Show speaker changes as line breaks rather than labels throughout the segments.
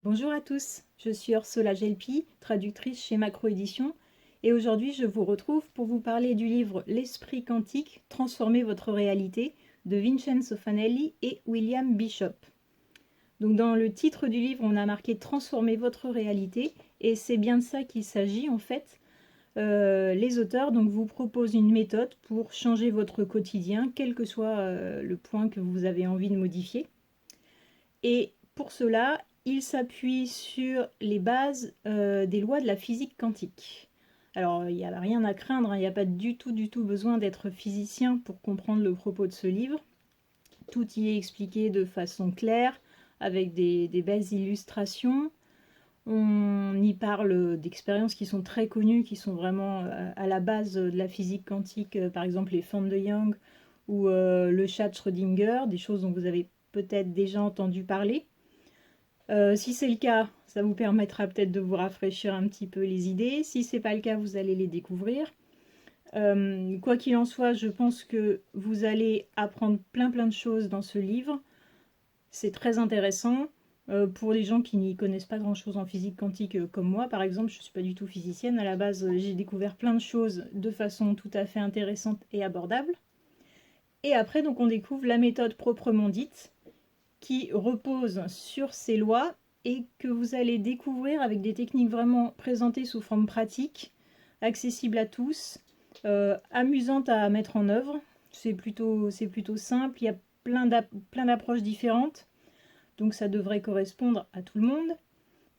Bonjour à tous, je suis Orsola Gelpi, traductrice chez Macro Édition, et aujourd'hui je vous retrouve pour vous parler du livre L'Esprit quantique, transformer votre réalité de Vincenzo Fanelli et William Bishop. Donc dans le titre du livre, on a marqué Transformer votre réalité, et c'est bien de ça qu'il s'agit en fait. Les auteurs donc vous proposent une méthode pour changer votre quotidien, quel que soit le point que vous avez envie de modifier. Et pour cela, il s'appuie sur les bases des lois de la physique quantique. Alors, il n'y a rien à craindre, hein, il n'y a pas du tout besoin d'être physicien pour comprendre le propos de ce livre. Tout y est expliqué de façon claire, avec des belles illustrations. On y parle d'expériences qui sont très connues, qui sont vraiment à la base de la physique quantique, par exemple les formes de Young ou le chat de Schrödinger, des choses dont vous avez peut-être déjà entendu parler. Si c'est le cas, ça vous permettra peut-être de vous rafraîchir un petit peu les idées. Si c'est pas le cas, vous allez les découvrir. Quoi qu'il en soit, je pense que vous allez apprendre plein de choses dans ce livre. C'est très intéressant. Pour les gens qui n'y connaissent pas grand-chose en physique quantique comme moi, par exemple, je ne suis pas du tout physicienne. À la base, j'ai découvert plein de choses de façon tout à fait intéressante et abordable. Et après, donc, on découvre la méthode proprement dite, qui repose sur ces lois et que vous allez découvrir avec des techniques vraiment présentées sous forme pratique, accessibles à tous, amusantes à mettre en œuvre. C'est plutôt simple, il y a plein d'approches différentes, donc ça devrait correspondre à tout le monde.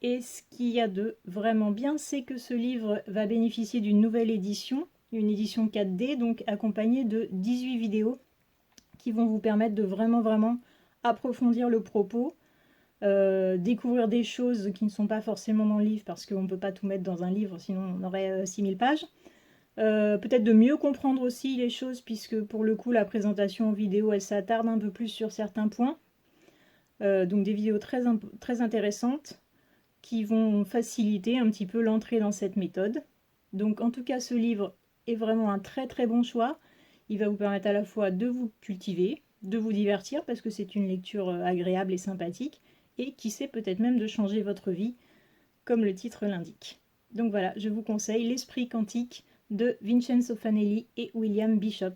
Et ce qu'il y a de vraiment bien, c'est que ce livre va bénéficier d'une nouvelle édition, une édition 4D, donc accompagnée de 18 vidéos qui vont vous permettre de vraiment approfondir le propos, découvrir des choses qui ne sont pas forcément dans le livre, parce qu'on ne peut pas tout mettre dans un livre, sinon on aurait 6000 pages. Peut-être de mieux comprendre aussi les choses, puisque pour le coup la présentation en vidéo elle s'attarde un peu plus sur certains points. Donc des vidéos très intéressantes qui vont faciliter un petit peu l'entrée dans cette méthode. Donc en tout cas ce livre est vraiment un très bon choix. Il va vous permettre à la fois de vous cultiver, de vous divertir parce que c'est une lecture agréable et sympathique, et qui sait peut-être même de changer votre vie, comme le titre l'indique. Donc voilà, je vous conseille L'Esprit quantique de Vincenzo Fanelli et William Bishop.